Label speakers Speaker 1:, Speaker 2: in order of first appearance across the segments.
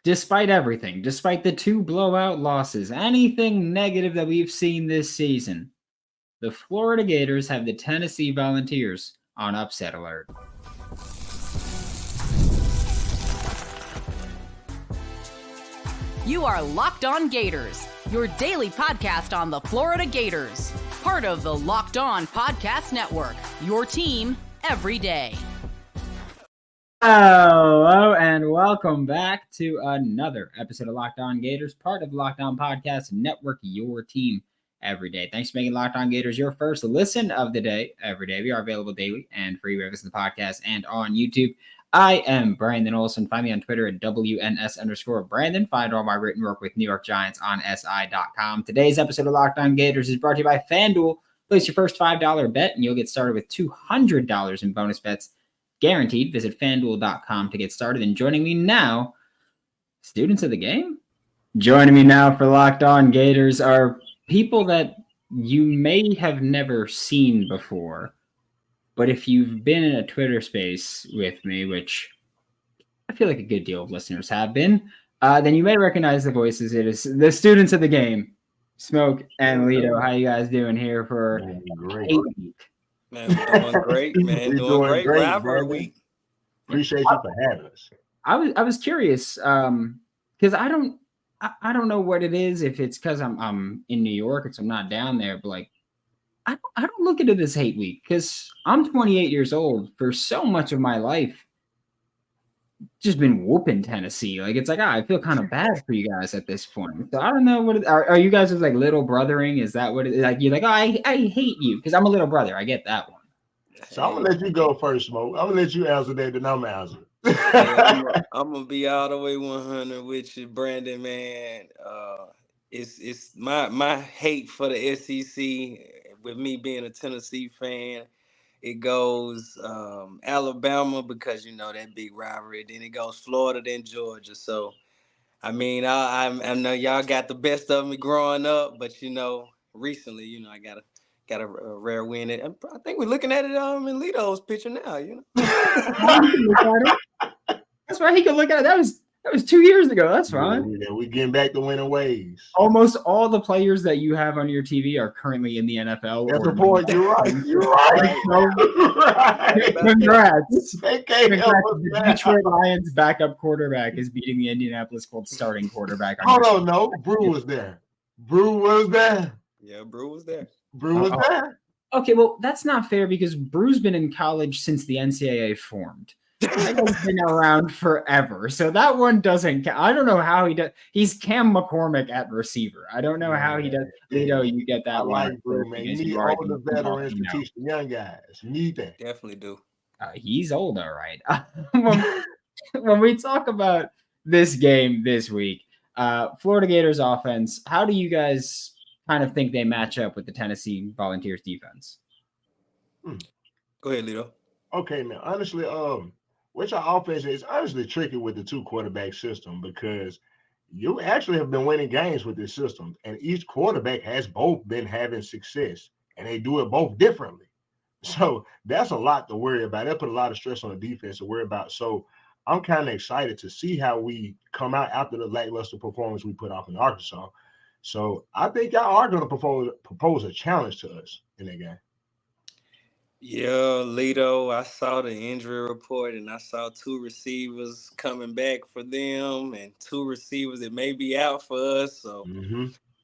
Speaker 1: despite everything, despite the 2 blowout losses, anything negative that we've seen this season, the Florida Gators have the Tennessee Volunteers on upset alert.
Speaker 2: You are Locked On Gators, your daily podcast on the Florida Gators. Part of the Locked On Podcast Network, your team every day.
Speaker 1: Hello, and welcome back to another episode of Locked On Gators, part of Locked On Podcast Network, your team every day. Thanks for making Locked On Gators your first listen of the day every day. We are available daily and free wherever listen to the podcast and on YouTube. I am Brandon Olsen. Find me on Twitter at WNS_Brandon. Find all my written work with New York Giants on SI.com. Today's episode of Locked On Gators is brought to you by FanDuel. Place your first $5 bet and you'll get started with $200 in bonus bets guaranteed. Visit FanDuel.com to get started. And joining me now, students of the game. Joining me now for Locked On Gators are people that you may have never seen before. But if you've been in a Twitter space with me, which I feel like a good deal of listeners have been, then you may recognize the voices. It is the students of the game, Smoke and Lito. How you guys doing here for 8 week?
Speaker 3: Man, we're doing great, man. Doing great. Rivalry week.
Speaker 4: Appreciate you for having us.
Speaker 1: I was curious because I don't know what it is. If it's because I'm in New York and so I'm not down there, but like I don't look at it as hate week because I'm 28 years old. For so much of my life, just been whooping Tennessee. Like it's like I feel kind of bad for you guys at this point. So I don't know what are you guys like little brothering? Is that what it is? Like you're like, oh, I hate you because I'm a little brother. I get that one.
Speaker 4: So I'm gonna let you go first, Smoke. I'm gonna let you answer that, then I'm answering.
Speaker 3: I'm gonna be all the way 100 with you, Brandon. Man, it's my hate for the SEC. With me being a Tennessee fan, it goes Alabama because you know that big rivalry. Then it goes Florida, then Georgia. So, I mean, I know y'all got the best of me growing up, but you know, recently, you know, I got a rare win. And I think we're looking at it in Lito's picture now. You know,
Speaker 1: that's right. He can look at it. That was 2 years ago. That's fine.
Speaker 4: Yeah, we're getting back to winning ways.
Speaker 1: Almost all the players that you have on your TV are currently in the NFL.
Speaker 4: That's the point. You're right. You're right.
Speaker 1: Congrats.
Speaker 4: They can't help us.
Speaker 1: The Detroit Lions backup quarterback is beating the Indianapolis Colts starting quarterback.
Speaker 4: Hold on, no. Brew was there.
Speaker 3: Yeah, Brew was there.
Speaker 4: There.
Speaker 1: Okay, well, that's not fair because Brew's been in college since the NCAA formed. That guy's been around forever. So that one doesn't count. I don't know how he does. He's Cam McCormick at receiver. I don't know how he does. Lito, you get that one.
Speaker 4: Like Brew, man. You need all the veterans to teach the young guys. You need that.
Speaker 3: Definitely do.
Speaker 1: He's old, all right. When we talk about this game this week, Florida Gators offense, how do you guys kind of think they match up with the Tennessee Volunteers defense?
Speaker 3: Go ahead, Lito.
Speaker 4: Okay, man. Honestly, which our offense is honestly tricky with the 2 quarterback system because you actually have been winning games with this system, and each quarterback has both been having success, and they do it both differently. So that's a lot to worry about. That put a lot of stress on the defense to worry about. So I'm kind of excited to see how we come out after the lackluster performance we put off in Arkansas. So I think y'all are going to propose a challenge to us in that game.
Speaker 3: Yeah, Lito, I saw the injury report and I saw 2 receivers coming back for them and 2 receivers that may be out for us. So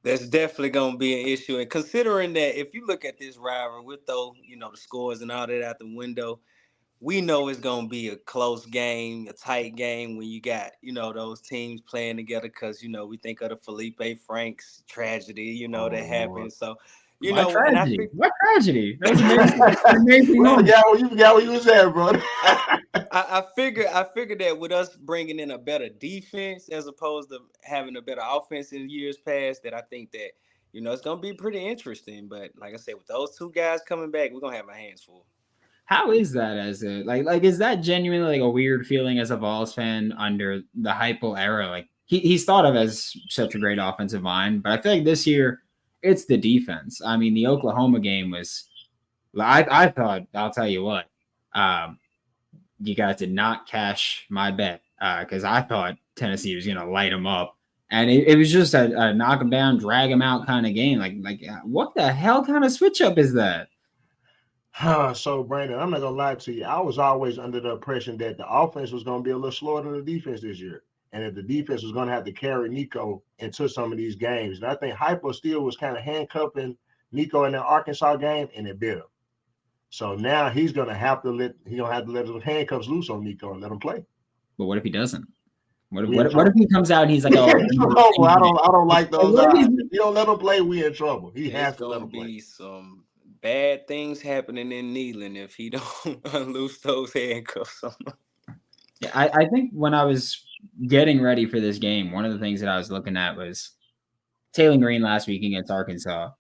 Speaker 3: that's definitely going to be an issue. And considering that if you look at this rivalry, we'll throw, you know, the scores and all that out the window, we know it's going to be a close game, a tight game when you got, you know, those teams playing together because, you know, we think of the Felipe Franks tragedy, you know, that happened. So, you know,
Speaker 1: tragedy? What tragedy? That was amazing.
Speaker 4: You forgot where you was at, bro.
Speaker 3: I figured that with us bringing in a better defense as opposed to having a better offense in years past, that I think that, you know, it's going to be pretty interesting. But like I said, with those 2 guys coming back, we're going to have our hands full.
Speaker 1: How is that as a like is that genuinely like a weird feeling as a Vols fan under the Heupel era? Like he's thought of as such a great offensive mind, but I feel like this year it's the defense. I mean, the Oklahoma game was I thought, I'll tell you what, you guys did not cash my bet because I thought Tennessee was going to light them up. And it was just a knock them down, drag them out kind of game. Like what the hell kind of switch up is that?
Speaker 4: So, Brandon, I'm not going to lie to you. I was always under the impression that the offense was going to be a little slower than the defense this year. And that the defense was going to have to carry Nico into some of these games. And I think Heupel still was kind of handcuffing Nico in the Arkansas game, and it bit him. So now he's going to have to let those handcuffs loose on Nico and let him play.
Speaker 1: But what if he doesn't? What if he comes out and he's like, "Oh,
Speaker 4: I don't like those. If you don't let him play, we in trouble." He has to let him play.
Speaker 3: Be some bad things happening in Neyland if he don't unloose those handcuffs on him.
Speaker 1: Yeah, I think when I was getting ready for this game, one of the things that I was looking at was Taylor Green last week against Arkansas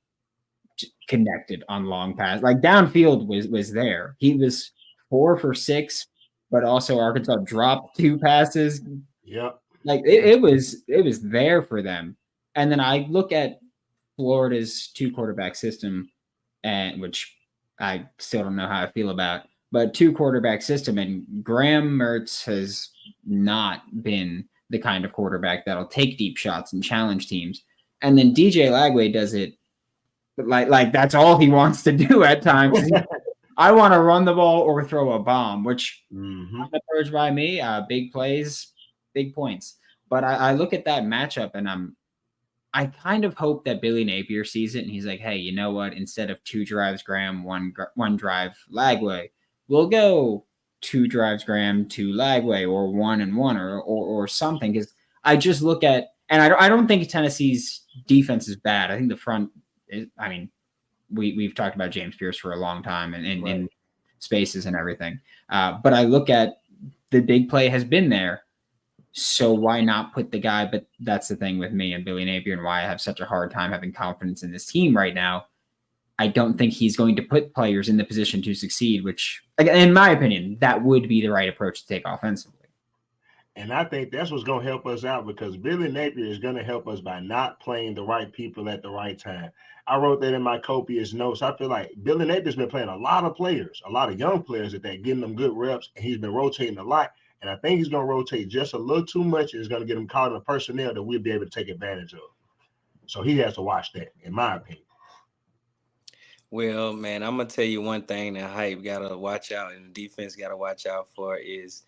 Speaker 1: connected on long pass. Like downfield was there. He was 4 for 6, but also Arkansas dropped 2 passes.
Speaker 4: Yep.
Speaker 1: Like it was there for them. And then I look at Florida's 2 quarterback system, and which I still don't know how I feel about, but 2 quarterback system, and Graham Mertz has not been the kind of quarterback that'll take deep shots and challenge teams. And then DJ Lagway does it like that's all he wants to do at times. I want to run the ball or throw a bomb, which not encouraged by me. Big plays, big points. But I look at that matchup and I kind of hope that Billy Napier sees it and he's like, hey, you know what? Instead of 2 drives Graham, one drive Lagway, we'll go 2 drives Graham, 2 Lagway, or 1 and 1 or something. Because I just look at, and I don't think Tennessee's defense is bad. I think the front is, I mean, we've talked about James Pierce for a long time and in spaces and everything. But I look at the big play has been there. So why not put the guy? But that's the thing with me and Billy Napier and why I have such a hard time having confidence in this team right now. I don't think he's going to put players in the position to succeed, which, in my opinion, that would be the right approach to take offensively.
Speaker 4: And I think that's what's going to help us out because Billy Napier is going to help us by not playing the right people at the right time. I wrote that in my copious notes. I feel like Billy Napier's been playing a lot of players, a lot of young players that they're getting them good reps, and he's been rotating a lot. And I think he's going to rotate just a little too much and it's going to get him caught in the personnel that we'll be able to take advantage of. So he has to watch that, in my opinion.
Speaker 3: Well, man, I'm going to tell you one thing that Hype got to watch out and the defense got to watch out for is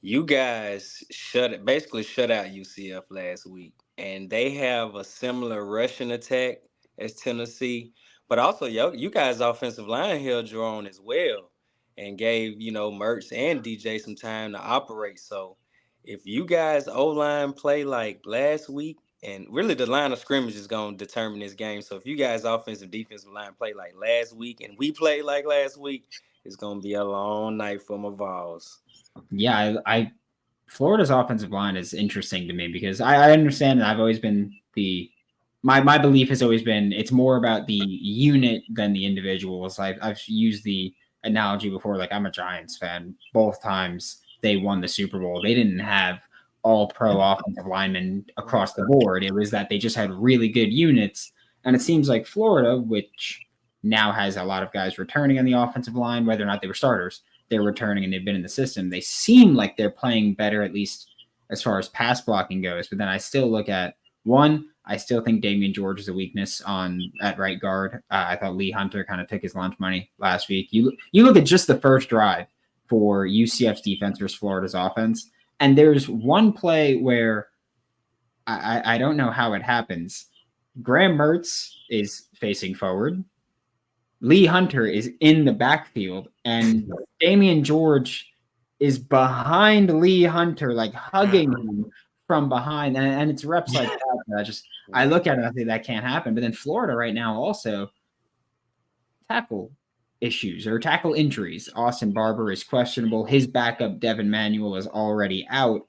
Speaker 3: you guys basically shut out UCF last week. And they have a similar rushing attack as Tennessee. But also, you guys' offensive line held your own as well and gave, Mertz and DJ some time to operate. So if you guys O-line play like last week, and really the line of scrimmage is going to determine this game. So if you guys offensive defensive line play like last week and we play like last week, it's going to be a long night for my Vols.
Speaker 1: Yeah, Florida's offensive line is interesting to me because I understand that I've always been my belief has always been it's more about the unit than the individuals. I've used the analogy before, like I'm a Giants fan. Both times they won the Super Bowl, they didn't have all pro offensive linemen across the board. It was that they just had really good units. And it seems like Florida, which now has a lot of guys returning on the offensive line, whether or not they were starters, they're returning and they've been in the system. They seem like they're playing better, at least as far as pass blocking goes. But then I still look at I still think Damian George is a weakness at right guard. I thought Lee Hunter kind of took his lunch money last week. You look at just the first drive for UCF's defense versus Florida's offense, and there's one play where I don't know how it happens. Graham Mertz is facing forward. Lee Hunter is in the backfield, and Damian George is behind Lee Hunter, like hugging him from behind. And it's reps like that. I look at it and I think that can't happen. But then Florida right now also tackle issues or tackle injuries. Austin Barber is questionable. His backup, Devin Manuel, is already out.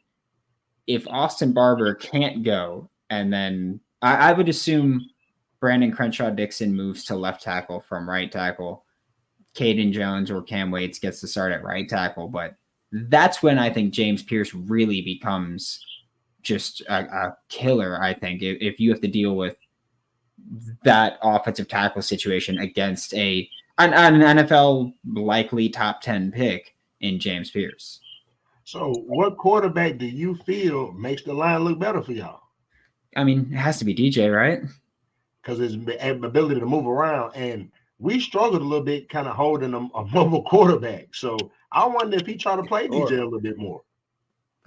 Speaker 1: If Austin Barber can't go, and then I would assume Brandon Crenshaw-Dixon moves to left tackle from right tackle. Caden Jones or Cam Waits gets to start at right tackle. But that's when I think James Pierce really becomes just a killer, I think, if you have to deal with that offensive tackle situation against an NFL likely top 10 pick in James Pierce.
Speaker 4: So, what quarterback do you feel makes the line look better for y'all?
Speaker 1: I mean, it has to be DJ, right?
Speaker 4: Because his ability to move around, and we struggled a little bit kind of holding a mobile quarterback. So, I wonder if he tried to play DJ a little bit more.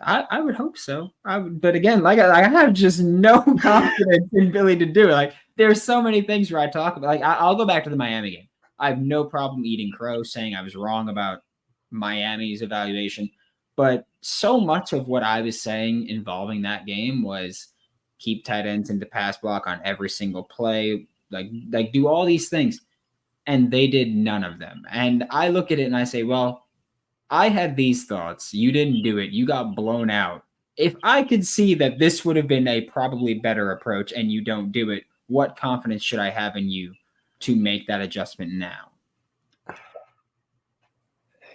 Speaker 1: I would hope so. But again, I have just no confidence in Billy to do it. Like, there's so many things where I talk about. Like, I'll go back to the Miami game. I have no problem eating crow, saying I was wrong about Miami's evaluation. But so much of what I was saying involving that game was keep tight ends into pass block on every single play, like do all these things, and they did none of them. And I look at it and I say, well, I had these thoughts. You didn't do it. You got blown out. If I could see that this would have been a probably better approach and you don't do it, what confidence should I have in you to make that adjustment now?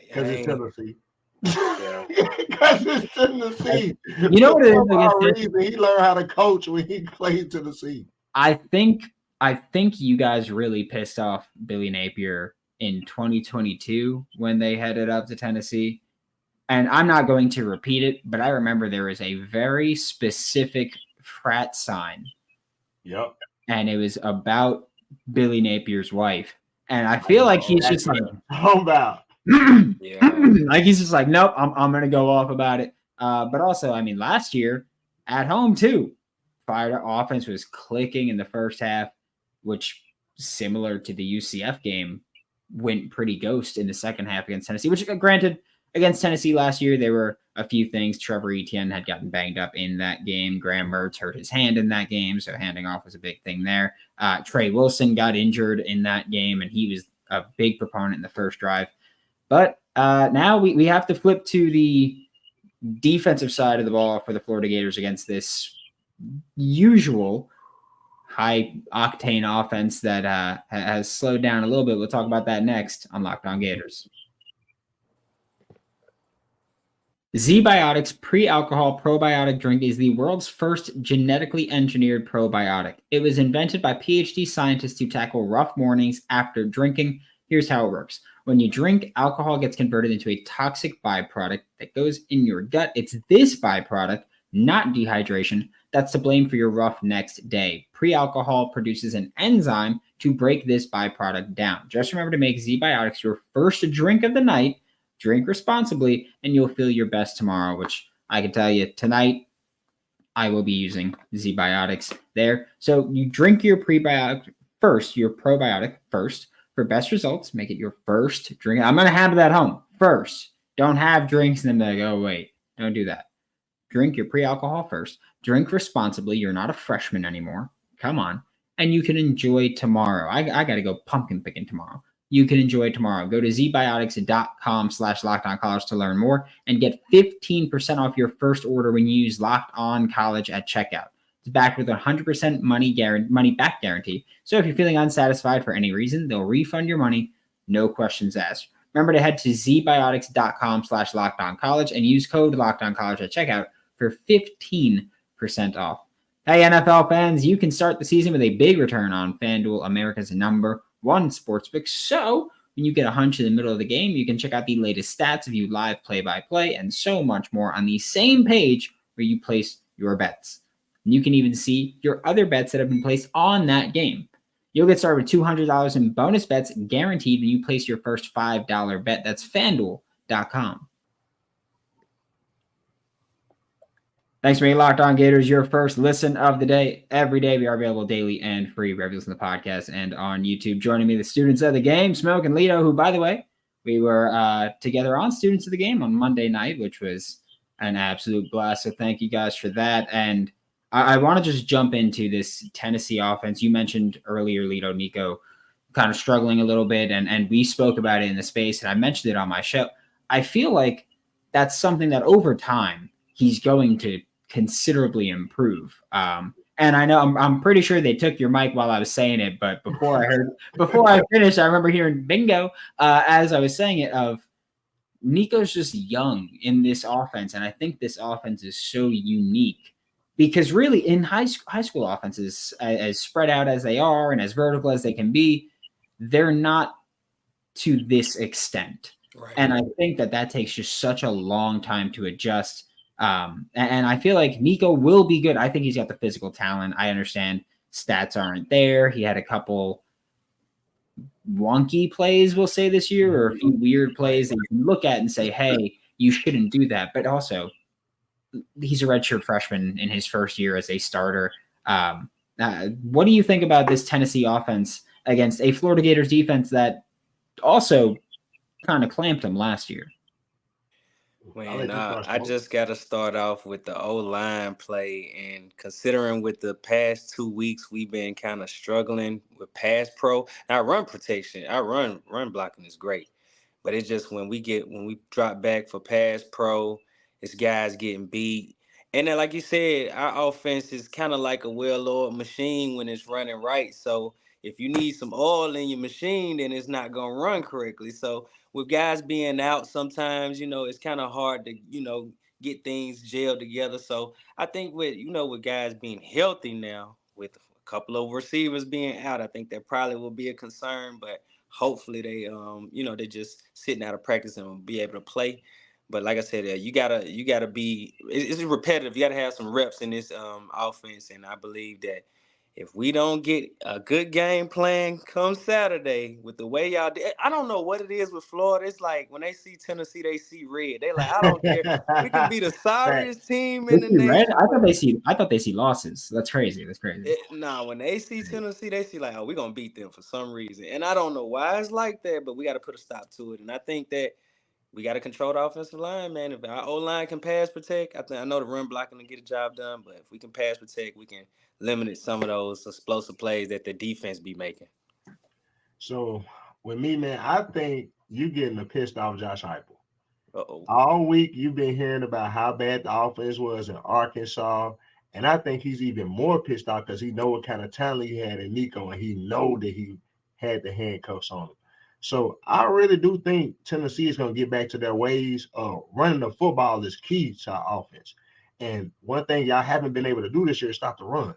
Speaker 4: Because it's Tennessee. Because it's Tennessee.
Speaker 1: You know what it is?
Speaker 4: He learned how to coach when he played Tennessee.
Speaker 1: I think you guys really pissed off Billy Napier in 2022 when they headed up to Tennessee. And I'm not going to repeat it, but I remember there was a very specific frat sign.
Speaker 4: Yep.
Speaker 1: And it was about Billy Napier's wife. And I feel like he's just like, like he's just like, nope, I'm going to go off about it. But also, I mean, last year at home too, Florida offense was clicking in the first half, which similar to the UCF game went pretty ghost in the second half against Tennessee, which granted against Tennessee last year, there were a few things. Trevor Etienne had gotten banged up in that game. Graham Mertz hurt his hand in that game. So handing off was a big thing there. Trey Wilson got injured in that game, and he was a big proponent in the first drive. But now we have to flip to the defensive side of the ball for the Florida Gators against this usual high-octane offense that has slowed down a little bit. We'll talk about that next on Locked On Gators. Z-Biotics pre-alcohol probiotic drink is the world's first genetically engineered probiotic. It was invented by PhD scientists to tackle rough mornings after drinking. Here's how it works. When you drink, alcohol gets converted into a toxic byproduct that goes in your gut. It's this byproduct, not dehydration, that's to blame for your rough next day. Pre-alcohol produces an enzyme to break this byproduct down. Just remember to make Z-Biotics your first drink of the night. Drink responsibly, and you'll feel your best tomorrow, which I can tell you tonight, I will be using Z-Biotics there. So you drink your probiotic first. For best results, make it your first drink. I'm going to have that home first. Don't have drinks and then be like, oh, wait, don't do that. Drink your pre-alcohol first. Drink responsibly. You're not a freshman anymore. Come on. And you can enjoy tomorrow. I got to go pumpkin picking tomorrow. You can enjoy tomorrow. Go to zbiotics.com/LockedOnCollege to learn more and get 15% off your first order when you use Locked On College at checkout. It's backed with a 100% money back guarantee. So if you're feeling unsatisfied for any reason, they'll refund your money, no questions asked. Remember to head to zbiotics.com/LockedOnCollege and use code LockedOnCollege at checkout for 15% off. Hey, NFL fans, you can start the season with a big return on FanDuel, America's #1 sportsbook. So when you get a hunch in the middle of the game, you can check out the latest stats, view live play-by-play, and so much more on the same page where you place your bets. And you can even see your other bets that have been placed on that game. You'll get started with $200 in bonus bets guaranteed when you place your first $5 bet. That's FanDuel.com. Thanks for being Locked On Gators, your first listen of the day. Every day we are available daily and free wherever you listen to the podcast and on YouTube. Joining me, the students of the game, Smoke and Lito, who, by the way, we were together on Students of the Game on Monday night, which was an absolute blast. So thank you guys for that. And I want to just jump into this Tennessee offense. You mentioned earlier, Lito, Nico, kind of struggling a little bit, and we spoke about it in the space, and I mentioned it on my show. I feel like that's something that over time he's going to considerably improve. And I know I'm pretty sure they took your mic while I was saying it, but before I finished, I remember hearing bingo as I was saying it of Nico's just young in this offense. And I think this offense is so unique because really in high school offenses, as spread out as they are and as vertical as they can be, they're not to this extent.
Speaker 3: Right.
Speaker 1: And I think that takes just such a long time to adjust. And I feel like Nico will be good. I think he's got the physical talent. I understand stats aren't there. He had a couple wonky plays, we'll say, this year, or a few weird plays that you can look at and say, hey, you shouldn't do that. But also, he's a redshirt freshman in his first year as a starter. What do you think about this Tennessee offense against a Florida Gators defense that also kind of clamped him last year?
Speaker 3: Man, I just got to start off with the O-line play. And considering with the past 2 weeks, we've been kind of struggling with pass pro. Now, run protection, our run blocking is great. But it's just when we drop back for pass pro, it's guys getting beat. And then, like you said, our offense is kind of like a well-oiled machine when it's running right. So if you need some oil in your machine, then it's not going to run correctly. So with guys being out, sometimes, it's kind of hard to, get things gelled together. So I think with guys being healthy now, with a couple of receivers being out, I think that probably will be a concern. But hopefully they're just sitting out of practice and will be able to play. But like I said, you gotta be. It's repetitive. You gotta have some reps in this offense, and I believe that if we don't get a good game plan come Saturday with the way y'all did, I don't know what it is with Florida. It's like when they see Tennessee, they see red. They like, I don't care. We can be the sorriest team in the
Speaker 1: Red?
Speaker 3: nation.
Speaker 1: I thought they see losses. That's crazy.
Speaker 3: When they see Tennessee, they see like, oh, we're gonna beat them for some reason. And I don't know why it's like that, but we got to put a stop to it. And I think that we got to control the offensive line, man. If our O-line can pass protect, I know the run blocking to get a job done, but if we can pass protect, we can limit some of those explosive plays that the defense be making.
Speaker 4: So with me, man, I think you getting a pissed off Josh Heupel.
Speaker 3: Uh-oh.
Speaker 4: All week you've been hearing about how bad the offense was in Arkansas, and I think he's even more pissed off because he know what kind of talent he had in Nico, and he know that he had the handcuffs on him. So I really do think Tennessee is going to get back to their ways of running the football is key to our offense. And one thing y'all haven't been able to do this year is stop the run.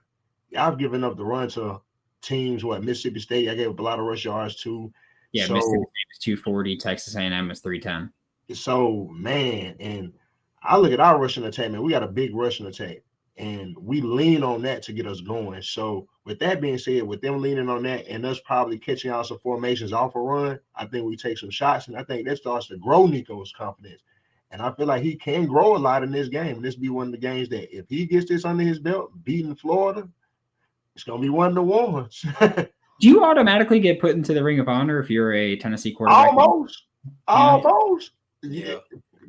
Speaker 4: Y'all have given up the run to teams. Mississippi State, I gave up a lot of rush yards too.
Speaker 1: Yeah, Mississippi State was 240, Texas A&M was 310.
Speaker 4: So, man, and I look at our rushing attack, man, we got a big rushing attack, and we lean on that to get us going. So, with that being said, with them leaning on that and us probably catching out some formations off a run, I think we take some shots, and I think that starts to grow Nico's confidence. And I feel like he can grow a lot in this game. This be one of the games that if he gets this under his belt, beating Florida, it's going to be one of the ones.
Speaker 1: Do you automatically get put into the Ring of Honor if you're a Tennessee quarterback?
Speaker 4: Almost. Yeah.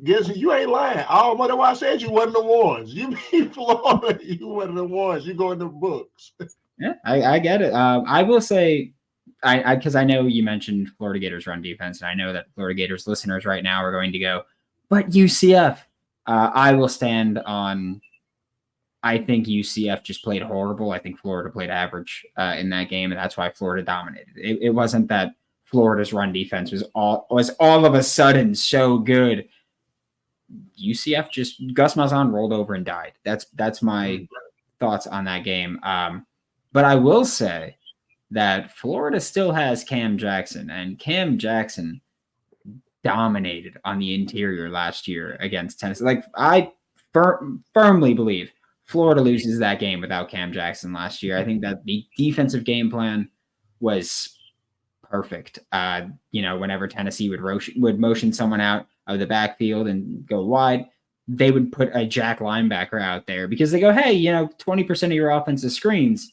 Speaker 4: Guess you ain't lying. That's why I said you one of the ones. You beat Florida, you one of the ones. You go in the books.
Speaker 1: Yeah, I get it. I will say, because I know you mentioned Florida Gators run defense, and I know that Florida Gators listeners right now are going to go, but UCF. I will stand on. I think UCF just played horrible. I think Florida played average in that game, and that's why Florida dominated. It wasn't that Florida's run defense was all of a sudden so good. UCF just Gus Malzahn rolled over and died. That's my thoughts on that game. But I will say that Florida still has Cam Jackson, and Cam Jackson dominated on the interior last year against Tennessee. Like I firmly believe Florida loses that game without Cam Jackson last year. I think that the defensive game plan was perfect. Whenever Tennessee would motion someone out of the backfield and go wide, they would put a jack linebacker out there because they go, hey, 20% of your offense is screens.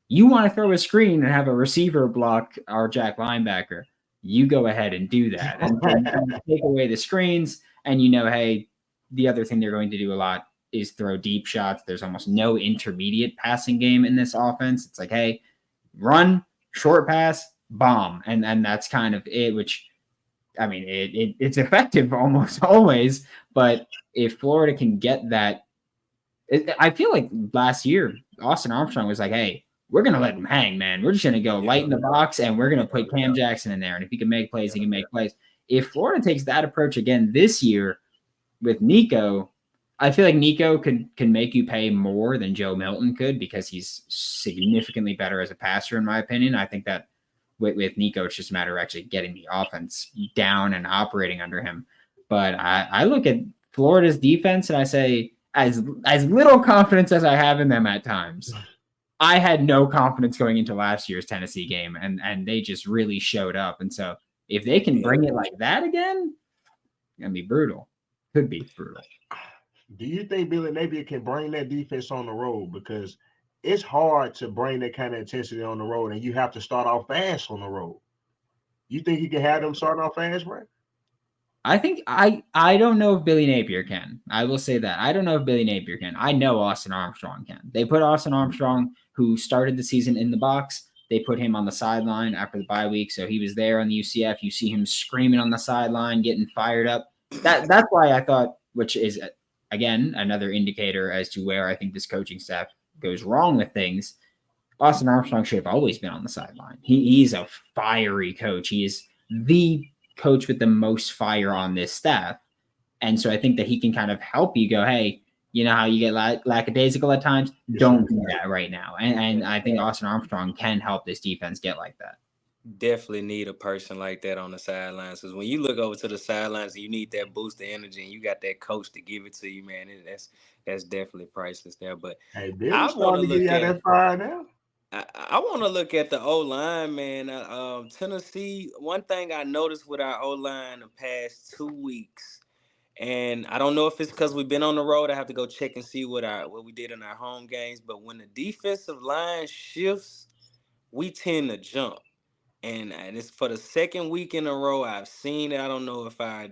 Speaker 1: You want to throw a screen and have a receiver block our jack linebacker. You go ahead and do that and take away the screens. And hey, the other thing they're going to do a lot is throw deep shots. There's almost no intermediate passing game in this offense. It's like, hey, run, short pass, bomb. And that's kind of it, which, I mean, it's effective almost always. But if Florida can get that, I feel like last year, Austin Armstrong was like, hey, we're going to let him hang, man. We're just going to go light in the box, and we're going to put Cam Jackson in there. And if he can make plays, he can make plays. If Florida takes that approach again this year with Nico, I feel like Nico can make you pay more than Joe Milton could because he's significantly better as a passer, in my opinion. I think that with Nico. It's just a matter of actually getting the offense down and operating under him. But I look at Florida's defense and I say, as little confidence as I have in them at times, I had no confidence going into last year's Tennessee game, and they just really showed up. And so if they can bring it like that again, it's going to be brutal. Could be brutal.
Speaker 4: Do you think Billy Napier can bring that defense on the road? Because it's hard to bring that kind of intensity on the road, and you have to start off fast on the road. You think he can have them start off fast, Brent?
Speaker 1: I think I don't know if Billy Napier can. I will say that. I don't know if Billy Napier can. I know Austin Armstrong can. They put Austin Armstrong, who started the season in the box, they put him on the sideline after the bye week. So he was there on the UCF. You see him screaming on the sideline, getting fired up. That's why I thought, which is, again, another indicator as to where I think this coaching staff goes wrong with things. Austin Armstrong should have always been on the sideline. He's a fiery coach. He is the coach with the most fire on this staff. And so I think that he can kind of help you go, hey, you know how you get lackadaisical at times? Don't do that right now. And I think Austin Armstrong can help this defense get like that.
Speaker 3: Definitely need a person like that on the sidelines, because when you look over to the sidelines and you need that boost of energy and you got that coach to give it to you, man, that's definitely priceless there. But
Speaker 4: hey, Billy's starting to get that fire now.
Speaker 3: I want to look at the O-line, man. Tennessee, one thing I noticed with our O-line the past 2 weeks, and I don't know if it's because we've been on the road. I have to go check and see what we did in our home games. But when the defensive line shifts, we tend to jump. And it's for the second week in a row I've seen it. I don't know if our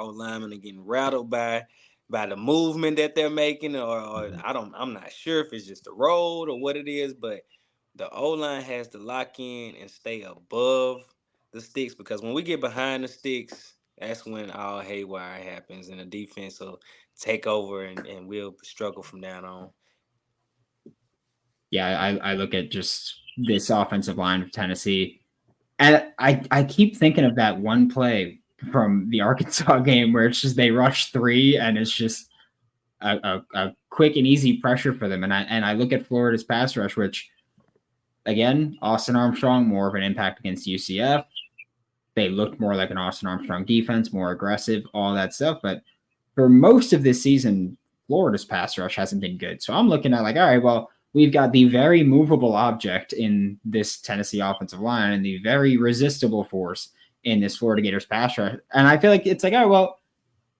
Speaker 3: O-linemen are getting rattled by the movement that they're making, or I'm not sure if it's just the road or what it is, but the O-line has to lock in and stay above the sticks, because when we get behind the sticks, that's when all haywire happens and the defense will take over and we'll struggle from down on.
Speaker 1: Yeah, I look at just this offensive line of Tennessee, and I keep thinking of that one play from the Arkansas game where it's just they rush 3 and it's just a quick and easy pressure for them. And I look at Florida's pass rush, which, again, Austin Armstrong, more of an impact against UCF. They looked more like an Austin Armstrong defense, more aggressive, all that stuff. But for most of this season, Florida's pass rush hasn't been good. So I'm looking at like, all right, well, we've got the very movable object in this Tennessee offensive line and the very resistible force in this Florida Gators pass rush. And I feel like it's like, oh, well,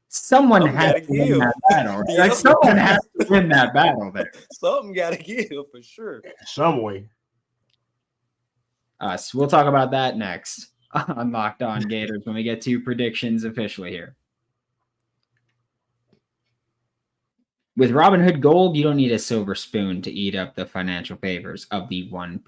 Speaker 1: someone has to win that battle. Right? Like someone has to win that battle there.
Speaker 3: Something got to give for sure.
Speaker 4: Some way.
Speaker 1: Us. We'll talk about that next on Locked On Gators when we get to predictions officially here. With Robinhood Gold, you don't need a silver spoon to eat up the financial favors of the 1%.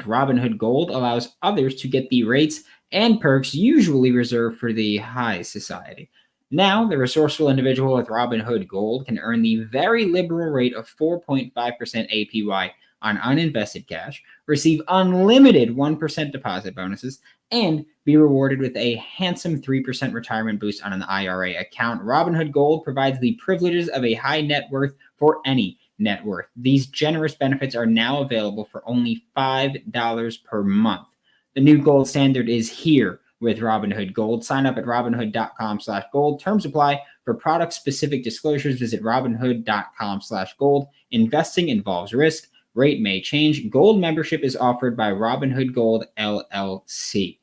Speaker 1: Robinhood Gold allows others to get the rates and perks usually reserved for the high society. Now, the resourceful individual with Robinhood Gold can earn the very liberal rate of 4.5% APY on uninvested cash, receive unlimited 1% deposit bonuses, and be rewarded with a handsome 3% retirement boost on an IRA account. Robinhood Gold provides the privileges of a high net worth for any net worth. These generous benefits are now available for only $5 per month. The new gold standard is here with Robinhood Gold. Sign up at Robinhood.com/gold. Terms apply. For product-specific disclosures, visit Robinhood.com/gold. Investing involves risk. Rate may change. Gold membership is offered by Robinhood Gold LLC.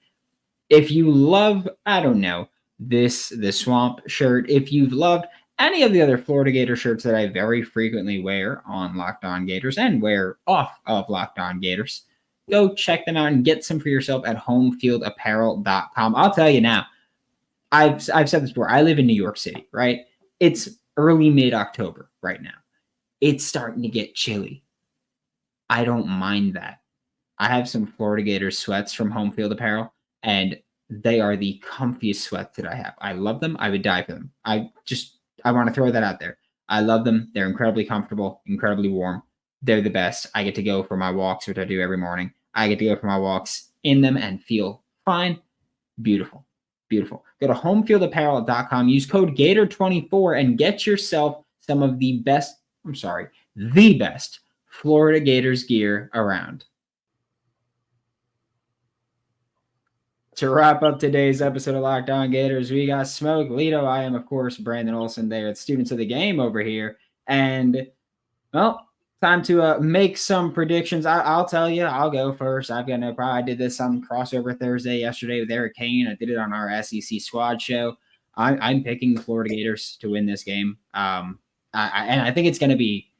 Speaker 1: If you love, I don't know, the Swamp shirt, if you've loved any of the other Florida Gator shirts that I very frequently wear on Locked On Gators and wear off of Locked On Gators, go check them out and get some for yourself at homefieldapparel.com. I'll tell you now, I've said this before, I live in New York City, right? It's early mid-October right now. It's starting to get chilly. I don't mind that. I have some Florida Gators sweats from Home Field Apparel, and they are the comfiest sweats that I have. I love them. I would die for them. I want to throw that out there. I love them. They're incredibly comfortable, incredibly warm. They're the best. I get to go for my walks, which I do every morning. I get to go for my walks in them and feel fine. Beautiful. Beautiful. Go to homefieldapparel.com. Use code GATOR24 and get yourself some of the best Florida Gators gear around. To wrap up today's episode of Locked On Gators, we got Smoke, Lito. I am, of course, Brandon Olsen there at Students of the Game over here. And, well, time to make some predictions. I'll tell you, I'll go first. I've got no problem. I did this on Crossover Thursday yesterday with Eric Kane. I did it on our SEC squad show. I'm picking the Florida Gators to win this game. And I think it's going to be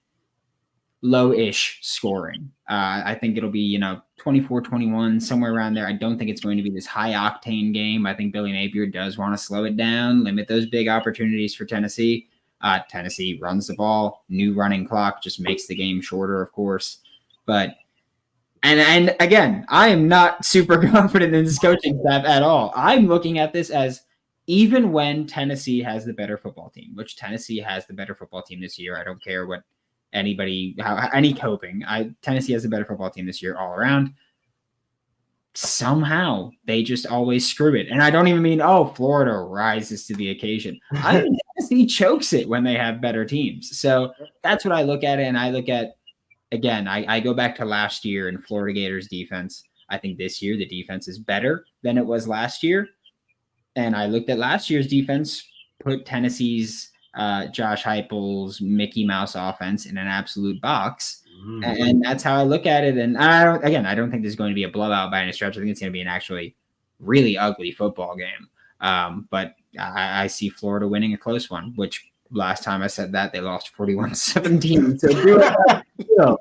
Speaker 1: low-ish scoring. I think it'll be, 24-21, somewhere around there. I don't think it's going to be this high-octane game. I think Billy Napier does want to slow it down, limit those big opportunities for Tennessee. Tennessee runs the ball. New running clock just makes the game shorter, of course. But and again, I am not super confident in this coaching staff at all. I'm looking at this as even when Tennessee has the better football team, which Tennessee has the better football team this year. I don't care what any coping. Tennessee has a better football team this year all around. Somehow they just always screw it. And I don't even mean, Florida rises to the occasion. I mean, Tennessee chokes it when they have better teams. So that's what I look at. And I look at, again, I go back to last year in Florida Gators defense. I think this year the defense is better than it was last year. And I looked at last year's defense, put Tennessee's Josh Heupel's Mickey Mouse offense in an absolute box. And that's how I look at it. And I don't think this is going to be a blowout by any stretch. I think it's going to be an actually really ugly football game. But I see Florida winning a close one, which last time I said that they lost 41-17. So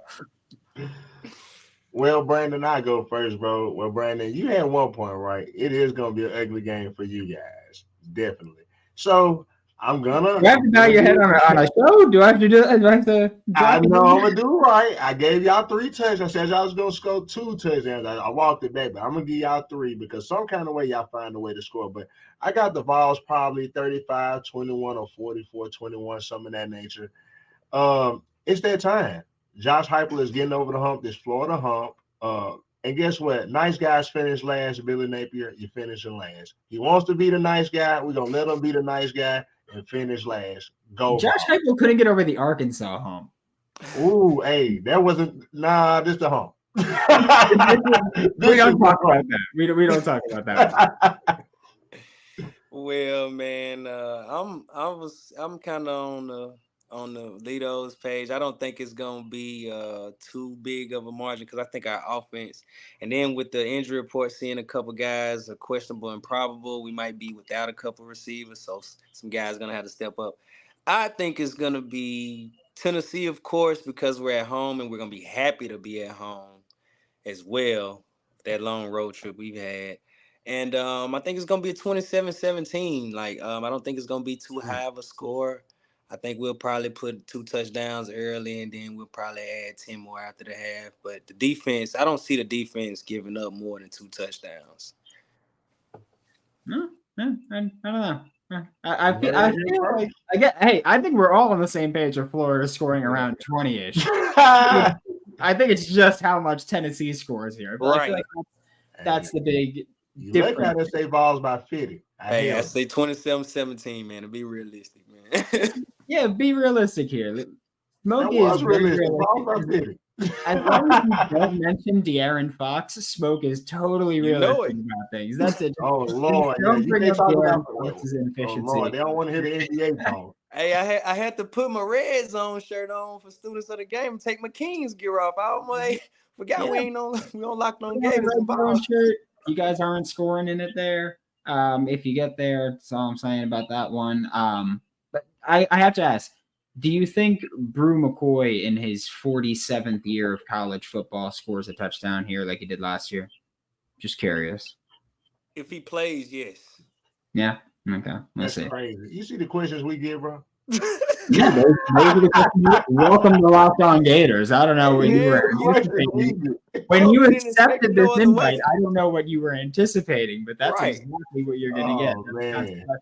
Speaker 4: Well, Brandon, I go first, bro. Well, Brandon, you had 1 point, right? It is going to be an ugly game for you guys. Definitely. So I'm gonna.
Speaker 1: Do I have to bow your head on a show? Do I have to do that? Do I have to?
Speaker 4: I know I'm gonna do right. I gave y'all 3 touchdowns. I said y'all was gonna score 2 touchdowns. I walked it back, but I'm gonna give y'all 3 because some kind of way y'all find a way to score. But I got the Vols probably 35-21 or 44-21, something of that nature. It's that time. Josh Heupel is getting over the hump, this Florida hump. And guess what? Nice guys finish last. Billy Napier, you finishing last. He wants to be the nice guy. We're gonna let him be the nice guy and finish last. Go.
Speaker 1: Josh Heupel couldn't get over the Arkansas hump.
Speaker 4: Ooh, hey, that wasn't this the hump.
Speaker 1: We don't talk about that. We don't talk about that.
Speaker 3: Well, man, I'm kind of on the Lito's page. I don't think it's gonna be too big of a margin because I think our offense, and then with the injury report, seeing a couple guys are questionable and probable, we might be without a couple receivers, so some guys are gonna have to step up. I think it's gonna be Tennessee, of course, because we're at home and we're gonna be happy to be at home as well. That long road trip we've had. And I think it's gonna be a 27-17. I don't think it's gonna be too high of a score. I think we'll probably put 2 touchdowns early, and then we'll probably add 10 more after the half. But the defense, I don't see the defense giving up more than 2 touchdowns.
Speaker 1: No, I don't know. I feel like I think we're all on the same page of Florida scoring around 20-ish. I think it's just how much Tennessee scores here. But I feel like that's the big difference.
Speaker 4: You gotta say Vols by 50.
Speaker 3: I say 27-17, man, to be realistic, man.
Speaker 1: Yeah, be realistic here. Smokey is realistic. As long as you don't mention De'Aaron Fox, Smoke is totally realistic about things. That's it.
Speaker 4: Oh, Lord.
Speaker 1: Don't bring up De'Aaron Fox's inefficiency.
Speaker 4: Oh, Lord. They don't want to hear the NBA talk.
Speaker 3: Hey, I had to put my red zone shirt on for students of the game and take my Kings gear off. I almost forgot we don't Locked On Gators.
Speaker 1: You guys aren't scoring in it there. If you get there, that's all I'm saying about that one. But I have to ask, do you think Brew McCoy in his 47th year of college football scores a touchdown here like he did last year? Just curious.
Speaker 3: If he plays, yes.
Speaker 1: Yeah? Okay. Let's see.
Speaker 4: Crazy. You see the questions we get, bro?
Speaker 1: Yeah, those are the questions. Welcome to Locked On Gators. I don't know what you were anticipating. When you accepted this invite, I don't know what you were anticipating, but that's exactly what you're going to get.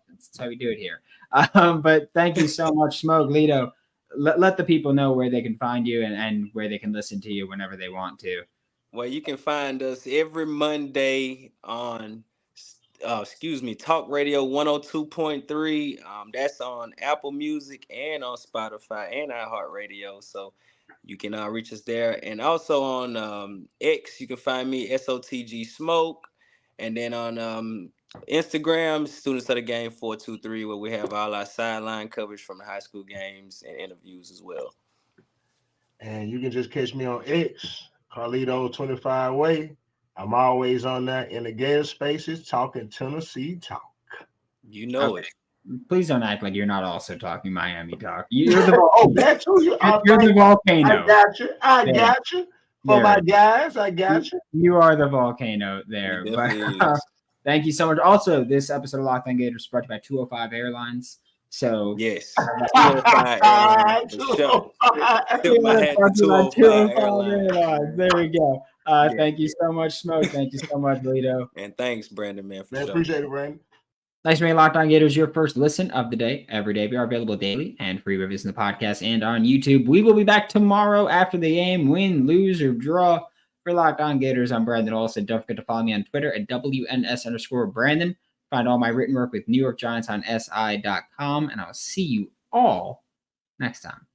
Speaker 1: That's how we do it here. But thank you so much, Smoke. Lito, let the people know where they can find you and where they can listen to you whenever they want to.
Speaker 3: Well, you can find us every Monday on Talk Radio 102.3. That's on Apple Music and on Spotify and iHeartRadio. So you can reach us there. And also on X, you can find me SOTG Smoke. And then on Instagram, Students of the Game 423, where we have all our sideline coverage from the high school games and interviews as well.
Speaker 4: And you can just catch me on X, Carlito 25 Way. I'm always on there in the Gator spaces talking Tennessee talk.
Speaker 3: You know it.
Speaker 1: Please don't act like you're not also talking Miami talk. You're the
Speaker 4: That's who you are.
Speaker 1: You're the volcano.
Speaker 4: I got you. I got you. For my guys, I got you.
Speaker 1: You are the volcano there. But thank you so much. Also, this episode of Locked On Gators is brought to you by 205 Airlines. So
Speaker 3: yes, 205 Airlines. For sure. Tip my hat to 205 Airlines.
Speaker 1: There we go. Thank you so much, Smoke. Thank you so much, Lito.
Speaker 3: And thanks, Brandon, man, for sure.
Speaker 4: Appreciate it, Brandon.
Speaker 1: Thanks for making Locked On Gators your first listen of the day every day. We are available daily and free reviews in the podcast and on YouTube. We will be back tomorrow after the game, win, lose, or draw. For Locked On Gators, I'm Brandon Olsen. Don't forget to follow me on Twitter at WNS_Brandon. Find all my written work with New York Giants on SI.com, and I'll see you all next time.